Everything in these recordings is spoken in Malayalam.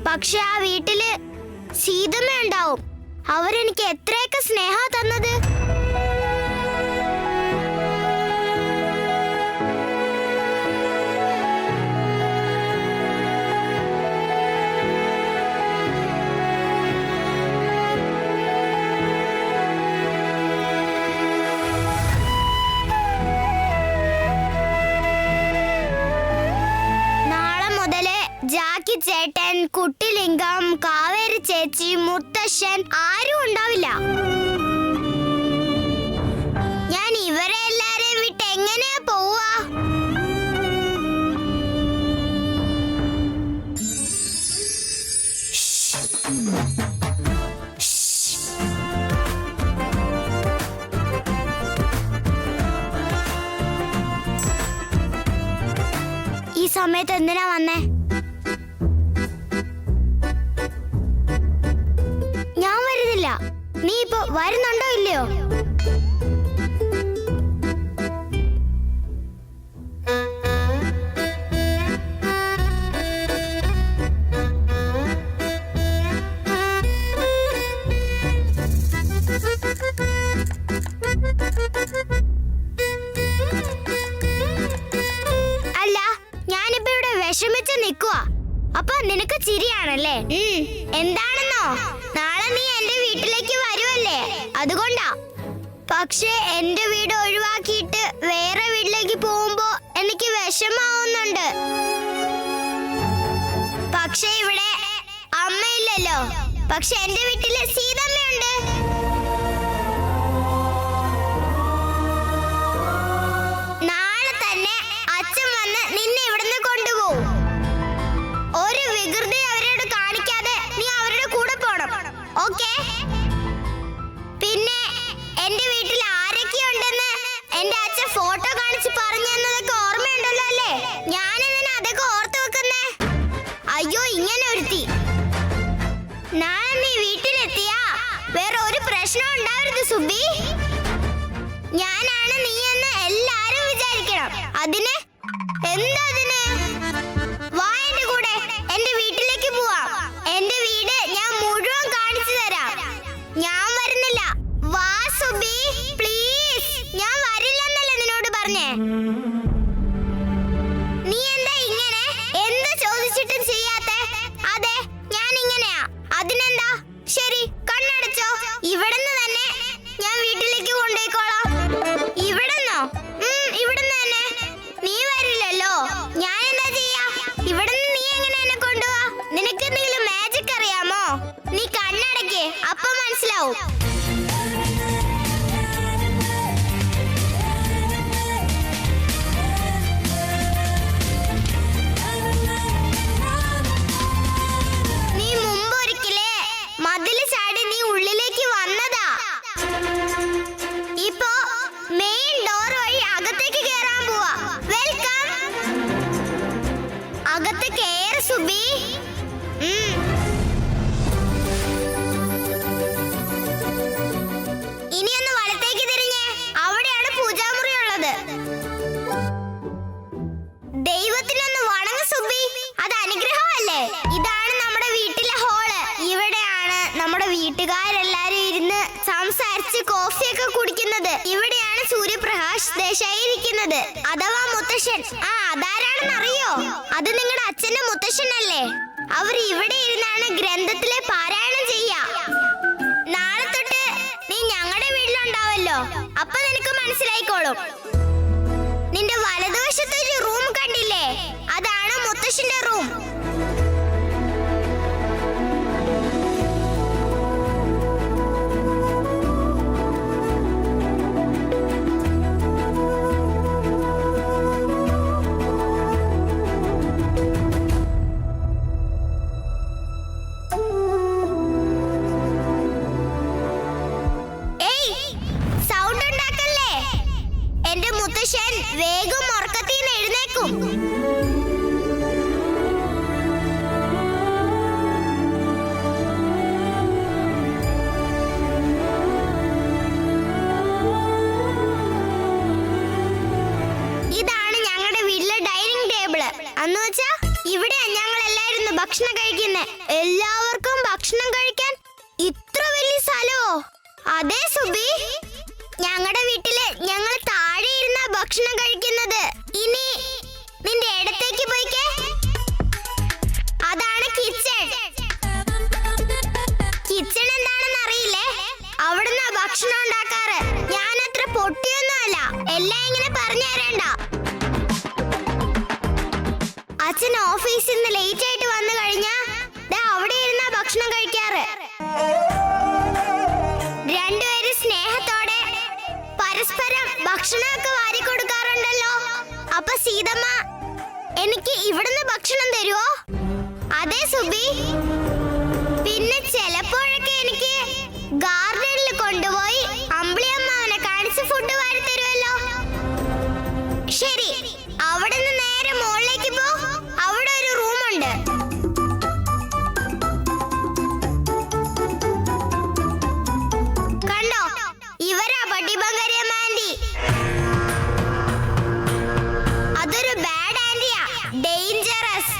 പക്ഷെ ആ വീട്ടില് സീതമ്മ ഉണ്ടാവും. അവരെനിക്ക് എത്രയൊക്കെ സ്നേഹം തന്നത്. ജാക്കി ചേട്ടൻ, കുട്ടിലിംഗം, കാവേരി ചേച്ചി, മുത്തശ്ശൻ ആരും ഉണ്ടാവില്ല. ഞാൻ ഇവരെ എല്ലാരെയും വിട്ട് എങ്ങനെയാ പോവാ? ഈ സമയത്ത് എന്തിനാ വന്നേ? നീ ഇപ്പൊ വരുന്നുണ്ടോ ഇല്ലയോ? അല്ല, ഞാനിപ്പോ ഇവിടെ വിഷമിച്ച് നിക്കുവാ. അപ്പൊ നിനക്ക് ചിരിയാണല്ലേ? എന്താണെന്നോ, നാളെ നീ എന്റെ വീട്ടിലേക്ക് വരുമല്ലേ, അതുകൊണ്ടാ. പക്ഷെ എന്റെ വീട് ഒഴിവാക്കിയിട്ട് വേറെ വീട്ടിലേക്ക് പോകുമ്പോ എനിക്ക് വിഷമാവുന്നുണ്ട്. പക്ഷെ ഇവിടെ അമ്മയില്ലല്ലോ. പക്ഷെ എന്റെ വീട്ടില് സീതമ്മയുണ്ട്. നാളെ തന്നെ അച്ഛൻ വന്ന് നിന്നെ ഇവിടുന്ന് കൊണ്ടുപോകും. ഒരു വികൃതി അവരോട് കാണിക്കാതെ നീ അവരുടെ കൂടെ പോണം, ഓക്കേ? പിന്നെ എന്റെ വീട്ടിൽ ആരൊക്കെയുണ്ടെന്ന് എന്റെ അച്ഛൻ ഫോട്ടോ കാണിച്ച് പറഞ്ഞു തന്നതൊക്കെ ഓർമ്മയുണ്ടല്ലോ അല്ലേ? ഞാനെന്തിനാ അതൊക്കെ ഓർത്ത് വെക്കുന്നേ? അയ്യോ, ഇങ്ങനെ ഒരുത്തി. നാളെ നീ വീട്ടിലെത്തിയാ വേറെ ഒരു പ്രശ്നം ഉണ്ടാവരുത് സുബി. ഞാനാണ് നീ എന്ന് എല്ലാരും വിചാരിക്കണം. അതിന് എന്താ? അതിന് വാ എന്റെ കൂടെ, എന്റെ വീട്ടിലേക്ക് പോവാം. എന്റെ വീട് ഞാൻ മുഴുവൻ കാണിച്ചു തരാം. ഞാൻ വരുന്നില്ല. വാ സുബി, പ്ലീസ്. ഞാൻ വരില്ലെന്നല്ലേ നിന്നോട് പറഞ്ഞേ? നീ എന്താ ഇങ്ങനെ? എന്ത് ചോദിച്ചിട്ടും ചെയ്യാത്തെ? അതെ, ഞാൻ ഇങ്ങനെയാ. അതിനെന്താ? ശരി, കണ്ണടച്ചോ. ഇവിടുന്ന് തന്നെ ഞാൻ വീട്ടിലേക്ക് കൊണ്ടുപോയിക്കോളാം. ഇവിടുന്നോ? ഇവിടുന്ന് തന്നെ. നീ വരില്ലല്ലോ. ഞാൻ എന്താ ചെയ്യാ? ഇവിടുന്ന് നീ എങ്ങനെ എന്നെ കൊണ്ടുപോവാ? നിനക്ക് എന്തെങ്കിലും മാജിക് അറിയാമോ? നീ കണ്ണടക്കേ, അപ്പൊ മനസ്സിലാവും. നീ മുമ്പൊരിക്കലേ മതില് ചാടി നീ ഉള്ളിലേക്ക് വന്നതാ. ഇപ്പോ മെയിൻ ഡോർ വഴി അകത്തേക്ക് കേറാൻ പോവാ. വെൽക്കം. അകത്ത് കേറ് സുബി. ഇനിയൊന്ന് വലത്തേക്ക് തിരിഞ്ഞേ. അവിടെയാണ് പൂജാമുറി ഉള്ളത്. ദൈവത്തിനൊന്ന് വണങ്ങ് സുബി, അത് അനുഗ്രഹമല്ലേ. ഇതാണ് നമ്മുടെ വീട്ടിലെ ഹോള്. ഇവിടെയാണ് നമ്മുടെ വീട്ടുകാരെല്ലാരും ഇരുന്ന് സംസാരിച്ച് കോഫിയൊക്കെ കുടിക്കുന്നത്. ഇവിടെയാണ് സൂര്യപ്രകാശ് ദേശായി ഇരിക്കുന്നത്, അഥവാ മുത്തശ്ശൻ. അതാരാണെന്ന് അറിയോ? അത് നിങ്ങളുടെ അച്ഛന്റെ മുത്തശ്ശനല്ലേ. അവർ ഇവിടെ ഇരുന്നാണ് ഗ്രന്ഥത്തിലെ പാരായണം ചെയ്യാ. നാളെ തൊട്ട് നീ ഞങ്ങളുടെ വീട്ടിലുണ്ടാവല്ലോ, അപ്പൊ നിനക്ക് മനസ്സിലായിക്കോളും. നിന്റെ വലതുവശത്തൊരു റൂം കണ്ടില്ലേ? അതാണ് മുത്തശ്ശന്റെ റൂം. വേഗം ഉറക്കത്തിന്ന് എഴുന്നേക്കും. ഇതാണ് ഞങ്ങളുടെ വീട്ടിലെ ഡൈനിങ് ടേബിള്. അന്ന് വെച്ചാ ഇവിടെ ഞങ്ങൾ എല്ലാവരും ഭക്ഷണം കഴിക്കുന്നേ. എല്ലാവർക്കും ഭക്ഷണം കഴിക്കാൻ ഇത്ര വലിയ സ്ഥലമോ? അതെ സുബി, ഞങ്ങളുടെ വീട്ടില് ഞങ്ങൾ താഴെ ഇരുന്ന ഭക്ഷണം കഴിക്കുന്നത്. ഇനി നിന്റെ ഇടത്തേക്ക് പോയിക്കേ. അതാണ് കിച്ചൺ. കിച്ചൺ എന്താണെന്ന് അറിയില്ലേ? അവിടുന്ന് ഭക്ഷണം ഉണ്ടാക്കാറ്. ഞാൻ അത്ര പൊട്ടിയൊന്നുമല്ല, എല്ലാം ഇങ്ങനെ പറഞ്ഞു തരണ്ട. അച്ഛൻ ഓഫീസിൽ നിന്ന് ലേറ്റ് ആയിട്ട് വന്നു കഴിഞ്ഞാ അവിടെ ഇരുന്ന ഭക്ഷണം കഴിക്കാറ്. രണ്ടുപേരും സ്നേഹത്തോടെ പരസ്പരം ഭക്ഷണമൊക്കെ വാരി കൊടുക്കാറുണ്ടല്ലോ. അപ്പൊ സീതമ്മ എനിക്ക് ഇവിടുന്ന് ഭക്ഷണം തരുവോ? അതെ സുബി. പിന്നെ ചിലപ്പോഴൊക്കെ എനിക്ക് ഗാർഡനിൽ കൊണ്ടുപോയി അമ്പിളിയമ്മാവനെ കാണിച്ച് ഫുഡ് വാരി തരുമല്ലോ. ശരി, അവിടെ നിന്ന് നേരെ മുകളിലേക്ക് പോ. അവിടെ ഒരു റൂമുണ്ട്. കണ്ടോ, ഇവരാ പട്ടിബങ്കരിയമ്മ ആന്റി. അതൊരു ബാഡ് ആന്റിയാ, ഡേഞ്ചറസ്.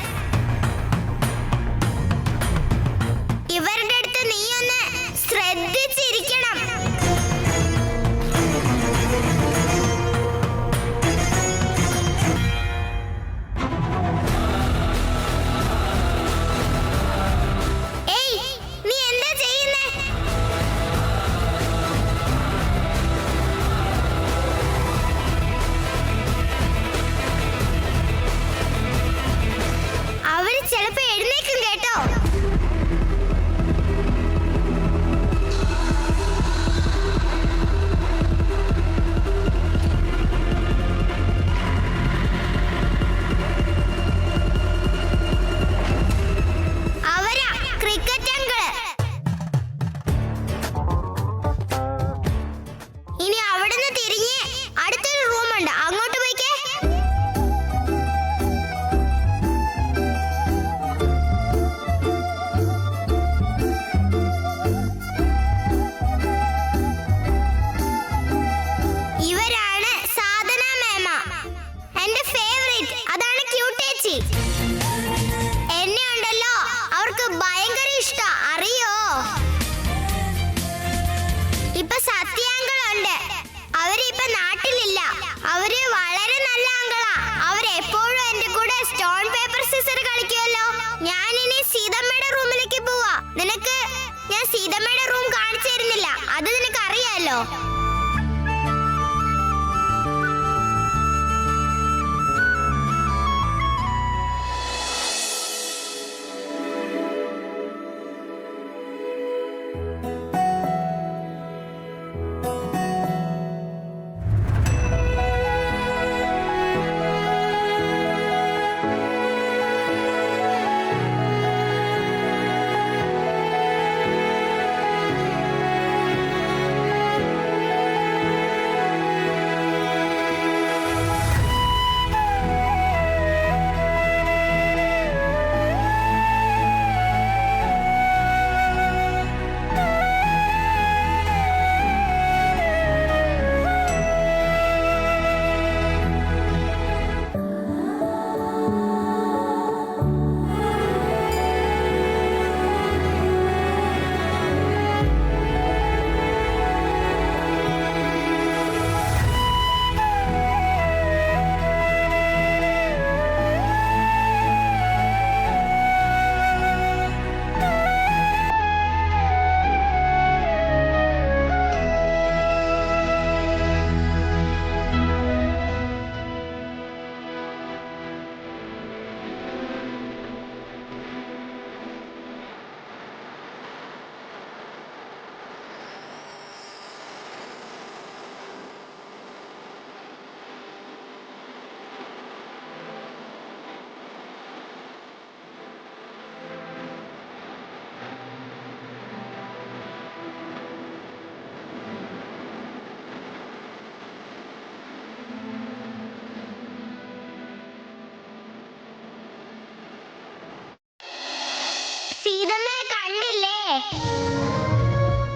സീതമ്മയെ കണ്ടില്ലേ?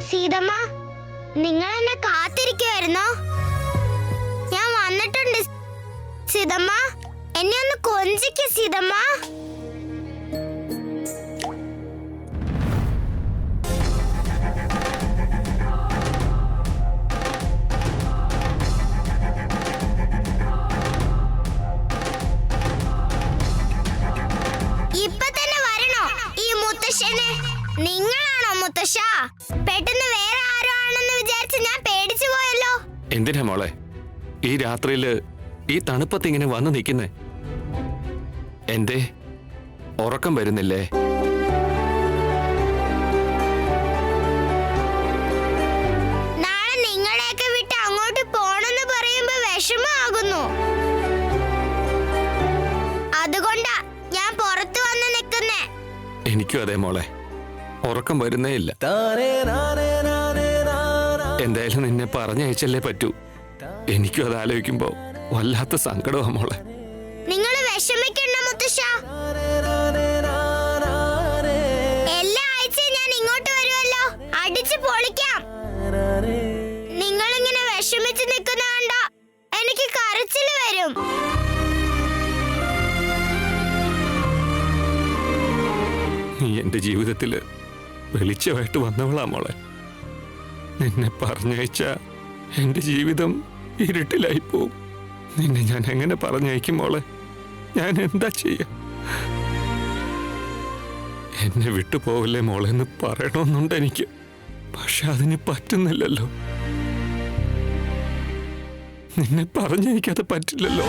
സീതമ്മ, നിങ്ങൾ എന്നെ കാത്തിരിക്കുവായിരുന്നോ? ഞാൻ വന്നിട്ടുണ്ട് സീതമ്മ. എന്നെ ഒന്ന് കൊഞ്ചിക്ക് സീതമ്മ. ഇപ്പൊ തന്നെ വരണോ ഈ മുത്തശ്ശനെ? നിങ്ങളാണോ മുത്തശ്ശ? പെട്ടെന്ന് വേറെ ആരോ ആണെന്ന് വിചാരിച്ച് ഞാൻ പേടിച്ചു പോയല്ലോ. എന്തിനാ മോളെ ഈ രാത്രിയില് ഈ തണുപ്പത്ത് ഇങ്ങനെ വന്നു നിൽക്കുന്നേ? എന്തേ ഉറക്കം വരുന്നില്ലേ? നാളെ നിങ്ങളെയൊക്കെ വിട്ട് അങ്ങോട്ട് പോണെന്ന് പറയുമ്പോ വിഷമാകുന്നു. അതുകൊണ്ടാ ഞാൻ പുറത്തു വന്ന് നിൽക്കുന്നേ. എനിക്കും അതെ മോളെ, ഉറക്കം വരുന്നേ ഇല്ല. എന്തായാലും നിന്നെ പറഞ്ഞയച്ചല്ലേ പറ്റൂ. എനിക്കും അത് ആലോചിക്കുമ്പോ വല്ലാത്ത സങ്കടമാ മോളെ. നിങ്ങൾ വിഷമിക്കണ്ട മുത്തശ്ശ. എല്ലാ ആഴ്ചയും ഞാൻ ഇങ്ങോട്ട് വരുമല്ലോ, അടിച്ചു പൊളിക്കാം. നിങ്ങൾ ഇങ്ങനെ വിഷമിച്ച് നിൽക്കുന്ന കണ്ട എനിക്ക് കരച്ചില് വരും. നീ എന്റെ ജീവിതത്തില് വെളിച്ചമായിട്ട് വന്നവളാ മോളെ. നിന്നെ പറഞ്ഞയച്ച എന്റെ ജീവിതം ഇരുട്ടിലായി പോവും. നിന്നെ ഞാൻ എങ്ങനെ പറഞ്ഞയക്കും മോളെ? ഞാൻ എന്താ ചെയ്യാ? എന്നെ വിട്ടുപോകല്ലേ മോളെ എന്ന് പറയണമെന്നുണ്ട് എനിക്ക്. പക്ഷെ അതിന് പറ്റുന്നില്ലല്ലോ. നിന്നെ പറഞ്ഞയക്കാതെ പറ്റില്ലല്ലോ.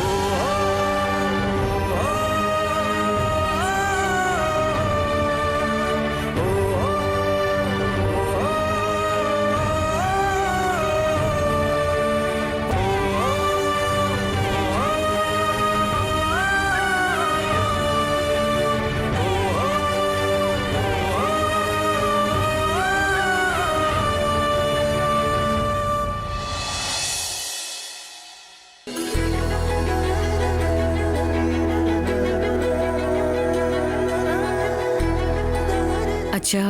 അച്ഛാ,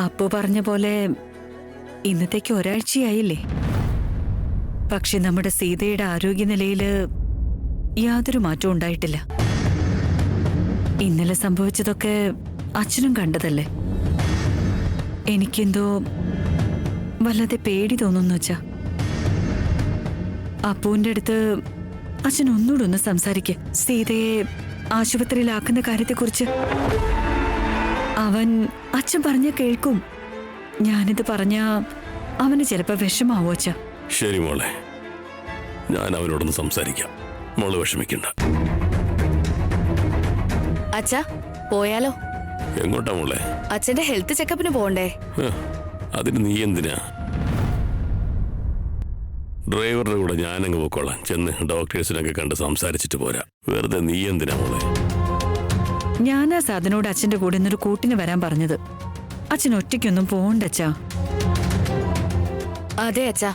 അപ്പു പറഞ്ഞ പോലെ ഇന്നത്തേക്ക് ഒരാഴ്ചയായില്ലേ? പക്ഷെ നമ്മുടെ സീതയുടെ ആരോഗ്യനിലയില് യാതൊരു മാറ്റവും ഉണ്ടായിട്ടില്ല. ഇന്നലെ സംഭവിച്ചതൊക്കെ അച്ഛനും കണ്ടതല്ലേ? എനിക്കെന്തോ വല്ലാതെ പേടി തോന്നുന്നു അച്ഛാ. അപ്പുവിന്റെ അടുത്ത് അച്ഛൻ ഒന്നുകൂടെ ഒന്ന് സംസാരിക്ക്. സീതയെ ആശുപത്രിയിലാക്കുന്ന കാര്യത്തെക്കുറിച്ച് അവൻ അച്ഛൻ പറഞ്ഞ കേൾക്കും. ഞാനിത് പറഞ്ഞ അവന് ചിലപ്പോ വിഷമാവോ അച്ഛ? ശരി മോളെ, ഞാൻ അവനോടൊന്ന് സംസാരിക്കാം. മോള് വിഷമിക്കണ്ട. അച്ഛാ, പോയാലോ? എങ്ങോട്ടാ മോളെ? അച്ഛന്റെ ഹെൽത്ത് ചെക്കപ്പിന് പോണ്ടേ? അതിന് നീ എന്തിനാ? ഡ്രൈവറുടെ കൂടെ ഞാനങ്ങ് പോക്കോളാം. ചെന്ന് ഡോക്ടേഴ്സിനൊക്കെ കണ്ട് സംസാരിച്ചിട്ട് പോരാ. വെറുതെ നീ എന്തിനാ മോളെ? ഞാനാ സാധനോട് അച്ഛന്റെ കൂടെ ഇന്നൊരു കൂട്ടിന് വരാൻ പറഞ്ഞത്. അച്ഛൻ ഒറ്റയ്ക്കൊന്നും പോകണ്ട അച്ഛാ. അതെ അച്ഛാ,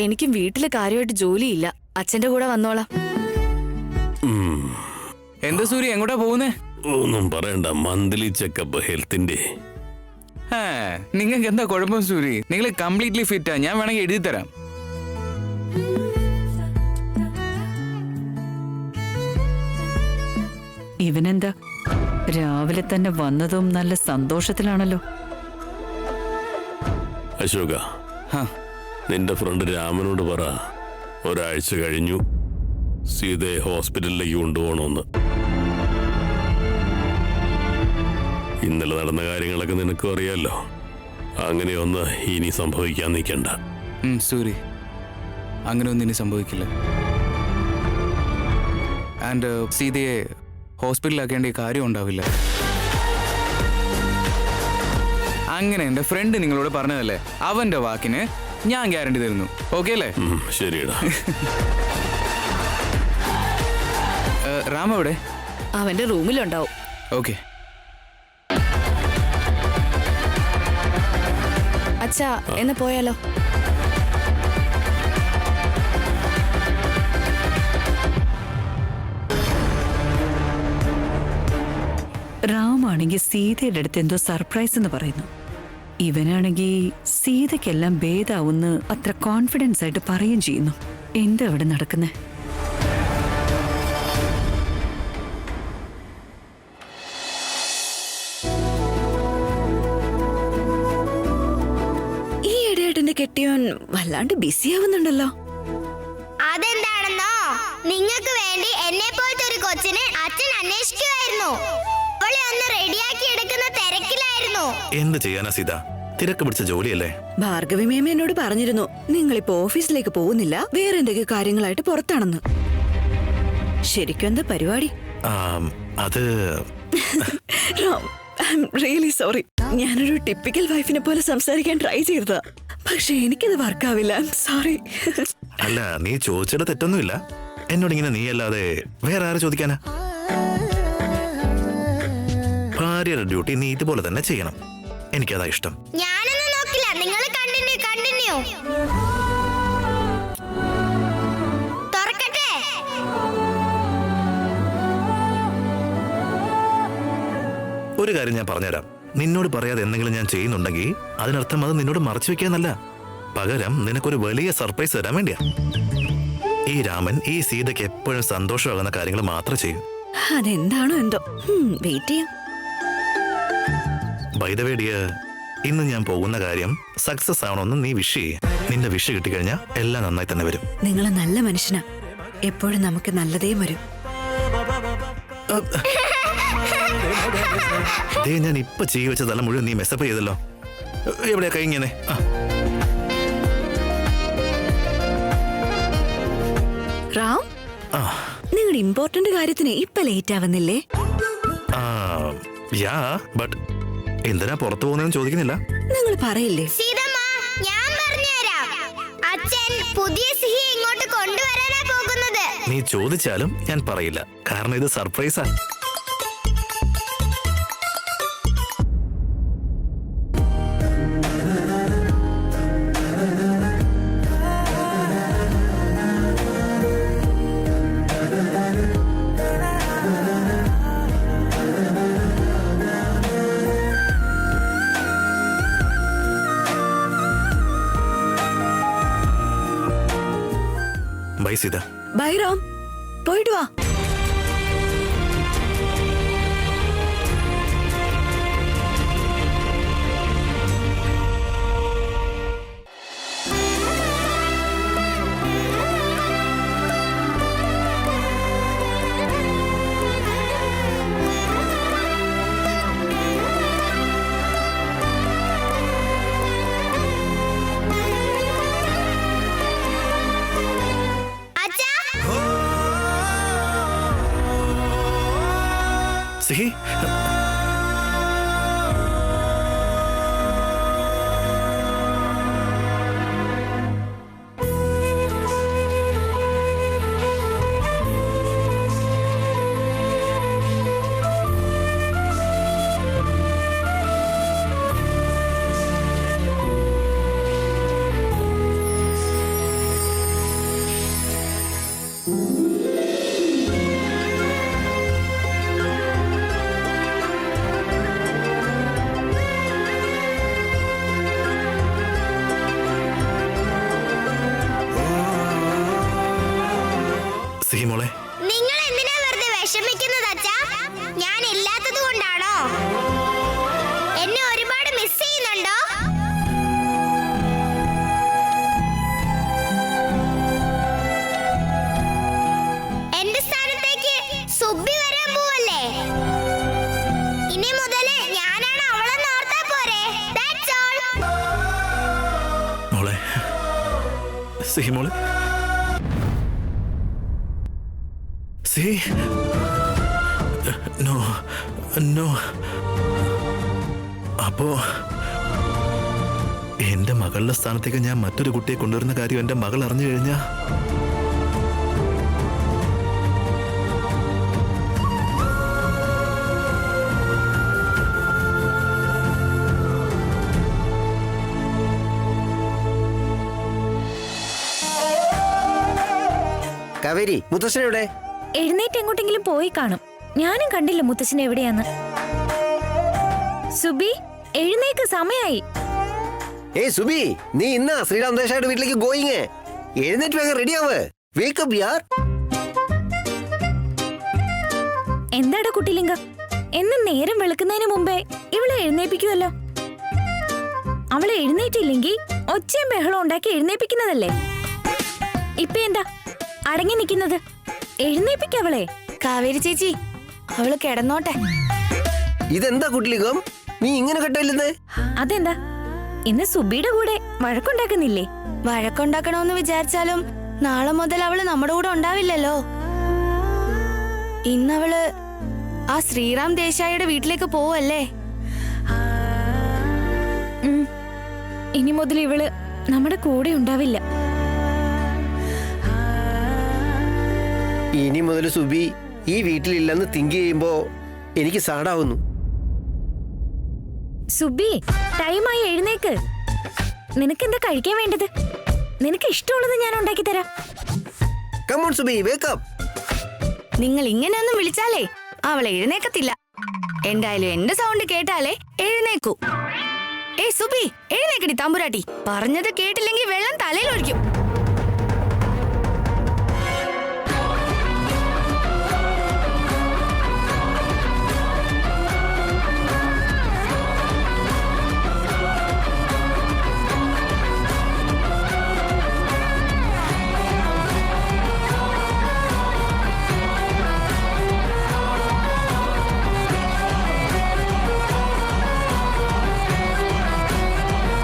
എനിക്കും വീട്ടില് കാര്യമായിട്ട് ജോലിയില്ല. അച്ഛന്റെ കൂടെ വന്നോളാം. എന്താ സൂര്യ, എങ്ങോട്ടാ പോകുന്നേ? ഒന്നും പറയണ്ട, മന്ത്ലി ചെക്കപ്പ് ഹെൽത്തിന്റെ. നിങ്ങൾക്ക് എന്താ കുഴപ്പം സൂര്യ? നിങ്ങൾ കംപ്ലീറ്റ്ലി ഫിറ്റാ. ഞാൻ വേണമെങ്കിൽ എഴുതി തരാം. ഇവനെന്താ രാവിലെ തന്നെ വന്നതും നല്ല സന്തോഷത്തിലാണല്ലോ. അശോക, നിന്റെ ഫ്രണ്ട് രാമനോട് പറ, ഒരാഴ്ച കഴിഞ്ഞു സീതയെ ഹോസ്പിറ്റലിലേക്ക് കൊണ്ടുപോകണമെന്ന്. ഇന്നലെ നടന്ന കാര്യങ്ങളൊക്കെ നിനക്കും അറിയാലോ. അങ്ങനെയൊന്ന് ഇനി സംഭവിക്കാൻ നിൽക്കണ്ട. സൂര്യ, അങ്ങനെ ഒന്നും ഇനി സംഭവിക്കില്ല. ആൻഡ് സീതയെ ഹോസ്പിറ്റലിലാക്കേണ്ട കാര്യം ഉണ്ടാവില്ല. അങ്ങനെ എന്റെ ഫ്രണ്ട് നിങ്ങളോട് പറഞ്ഞതല്ലേ, അവന്റെ വാക്കിന് ഞാൻ ഗ്യാരണ്ടി തരുന്നു. ഓക്കെ അല്ലേ? ശരിയടാ. റാം എവിടെ? അവന്റെ റൂമിലുണ്ടാവും. ഓക്കെ. അച്ഛാ, എന്നാ പോയാലോ? റാമാണെങ്കിൽ സീതയുടെ അടുത്ത് എന്തോ സർപ്രൈസ് എന്ന് പറയുന്നു. ഇവനാണെങ്കിൽ സീതയ്ക്കെല്ലാം ഭേദാവുന്ന് അത്ര കോൺഫിഡൻസ് ആയിട്ട് പറയുകയും ചെയ്യുന്നു. എന്താ അവിടെ നടക്കുന്നേ? ഈ ഇടയായിട്ട് എന്റെ കെട്ടിയോൻ വല്ലാണ്ട് ബിസി ആവുന്നുണ്ടല്ലോ. അതെന്താണെന്നോ, നിങ്ങൾക്ക് വേണ്ടി എന്നെ പോലത്തെ ഒരു കൊച്ചിനെ അച്ഛൻ അന്വേഷിക്കുമായിരുന്നു. അവളെ ഒന്ന് റെഡിയാക്കി എടുക്കുന്ന തിരക്കിലായിരുന്നു. എന്ത് ചെയ്യാനാ സീത, തിരക്ക് പിടിച്ച ജോലിയല്ലേ. ഭാർഗവി മേമ എന്നോട് പറഞ്ഞിരുന്നു നിങ്ങളിപ്പോ ഓഫീസിലേക്ക് പോകുന്നില്ല, വേറെ എന്തൊക്കെ കാര്യങ്ങളായിട്ട് പുറത്താണെന്ന്. ശരിക്കും എന്താ പരിപാടി? അത് റിയലി സോറി. ഞാനൊരു ടിപ്പിക്കൽ വൈഫിനെ പോലെ സംസാരിക്കാൻ ട്രൈ ചെയ്തതാ, പക്ഷെ എനിക്കത് വർക്കാവില്ല. സോറി. അല്ല, നീ ചോദിച്ചിട്ട് തെറ്റൊന്നുമില്ല. എന്നോടിങ്ങനെ നീ അല്ലാതെ വേറെ ആരെ ചോദിക്കാനാ? ഭാര്യയുടെ ഡ്യൂട്ടി നീ ഇതുപോലെ തന്നെ ചെയ്യണം. എനിക്കതാ ഇഷ്ടം. ഞാനൊന്നും നോക്കില്ല, നിങ്ങൾ കണ്ടിന്യൂ. തുറക്കട്ടെ? ഒരു കാര്യം ഞാൻ പറഞ്ഞുതരാം. നിന്നോട് പറയാതെ എന്തെങ്കിലും ഞാൻ ചെയ്യുന്നുണ്ടെങ്കിൽ അതിനർത്ഥം അത് നിന്നോട് മറച്ചു വെക്കാന്നല്ല. പകരം നിനക്കൊരു വലിയ സർപ്രൈസ് തരാൻ വേണ്ടിയാ. ഈ രാമൻ ഈ സീതയ്ക്ക് എപ്പോഴും സന്തോഷമാകുന്ന കാര്യങ്ങൾ മാത്രം ചെയ്യും. അതെന്താണോ എന്തോ. വെയിറ്റ് ചെയ്യാം. ബൈ ദ വേ ഡിയർ, ഇന്ന് ഞാൻ പോകുന്ന കാര്യം സക്സസ് ആവണമെന്ന് നീ വിഷ് ചെയ്യേ. നിന്റെ വിഷ് കിട്ടിക്കഴിഞ്ഞാൽ എല്ലാം നന്നായി തന്നെ വരും. നിങ്ങൾ നല്ല മനുഷ്യനാ, എപ്പോഴും നമുക്ക് നല്ലതേ വരും. ദേ, ഞാൻ ഇപ്പൊ ചെയ്യ വെച്ച തല മുഴുവൻ നീ മെസ്സപ്പ് ചെയ്തല്ലോ. എവിടെയാ കഴിഞ്ഞേ? റാം, നിങ്ങളുടെ ഇമ്പോർട്ടന്റ് കാര്യത്തിന് ഇപ്പൊ ലേറ്റ് ആവുന്നില്ലേ? യാ, ബട്ട് എന്തിനാ പുറത്തു പോകുന്നതെന്ന് ചോദിക്കുന്നില്ല. നിങ്ങൾ പറയില്ലേ? സീതമ്മ, ഞാൻ പറഞ്ഞുതരാം. അച്ഛൻ പുതിയ സിഹി ഇങ്ങോട്ട് കൊണ്ടുവരാനാ പോകുന്നത്. നീ ചോദിച്ചാലും ഞാൻ പറയില്ല, കാരണം ഇത് സർപ്രൈസാ. ബൈ സീത. ബൈ റാം, പോയിട്ട് വാ. സിഹി, സിഹി മോളെ, നിങ്ങൾ എന്തിനാ വെറുതെ വിഷമിക്കുന്നത് അച്ഛാ? ഞാൻ ഇല്ലാത്തത് കൊണ്ടാണോ? എന്നെ ഒരുപാട് മിസ് ചെയ്യുന്നുണ്ടോ? എന്റെ സ്ഥാനത്തേക്ക് സുബ്ബി വരാൻ പോവല്ലേ? ഇനി മുതല് ഞാനാണ് അവളെന്ന് ഓർത്താ പോരെ? That's all. മോളെ, സിഹി മോളെ, സിഹി. No no. അപ്പോ എന്റെ മകളുടെ സ്ഥാനത്തേക്ക് ഞാൻ മറ്റൊരു കുട്ടിയെ കൊണ്ടുവരുന്ന കാര്യം എന്റെ മകൾ അറിഞ്ഞു കഴിഞ്ഞാ കാവേരി, മുത്തശ്ശൻ എവിടെ? എഴുന്നേറ്റ് എങ്ങോട്ടെങ്കിലും പോയി കാണും. ഞാനും കണ്ടില്ല മുത്തശ്ശൻ എവിടെയാന്ന്. സുബി എഴുന്നേക്ക്, സമയായി. ഏയ് സുബി, നീ ഇന്നാ ശ്രീറാം ദേശായിട്ട് വീട്ടിലേക്ക് ഗോയിങ്. എഴുന്നേറ്റ് വേഗം റെഡിയാവ്. വേക്കപ്പ് യാർ. എന്താടാ കുട്ടിലിംഗം, എന്നും നേരം വെളുക്കുന്നതിന് മുമ്പേ ഇവളെ എഴുന്നേപ്പിക്കുമല്ലോ. അവളെ എഴുന്നേറ്റില്ലെങ്കിൽ ഒച്ചയും ബഹളം ഉണ്ടാക്കി എഴുന്നേപ്പിക്കുന്നതല്ലേ. ഇപ്പൊ എന്താ അടങ്ങി നിൽക്കുന്നത്? എഴുന്നേപ്പിക്കവളെ. കാവേരി ചേച്ചി, അവള് കിടന്നോട്ടെ. ഇതെന്താ കുട്ടിലിംഗം, നീ ഇങ്ങനെ കെട്ടില്ലെന്ന്? അതെന്താ ഇന്ന് സുബിയുടെ കൂടെ വഴക്കുണ്ടാക്കുന്നില്ലേ? വഴക്കുണ്ടാക്കണമെന്ന് വിചാരിച്ചാലും നാളെ മുതൽ അവള് നമ്മുടെ കൂടെ ഉണ്ടാവില്ലല്ലോ. ഇന്നവള് ആ ശ്രീറാം ദേശായിയുടെ വീട്ടിലേക്ക് പോവല്ലേ. ഇനി മുതൽ ഇവള് നമ്മുടെ കൂടെ ഉണ്ടാവില്ല. ഇനി മുതൽ സുബി ഈ വീട്ടിലില്ലെന്ന് തിങ്ക് ചെയ്യുമ്പോ എനിക്ക് സാഡാവുന്നു. സുബി, ടൈമായി, എഴുന്നേക്ക്. നിനക്കെന്താ കഴിക്കാൻ വേണ്ടത്? നിനക്ക് ഇഷ്ടമുള്ളത് ഞാൻ ഉണ്ടാക്കി തരാം. Come on Subi, wake up. നിങ്ങൾ ഇങ്ങനെയൊന്നും വിളിച്ചാലേ അവളെ എഴുന്നേക്കത്തില്ല. എന്തായാലും എന്റെ സൗണ്ട് കേട്ടാലേ എഴുന്നേക്കൂ. ഏയ് സുബി, എഴുന്നേക്കടി തമ്പുരാട്ടി. പറഞ്ഞത് കേട്ടില്ലെങ്കിൽ വെള്ളം തലയിൽ ഒഴിക്കും.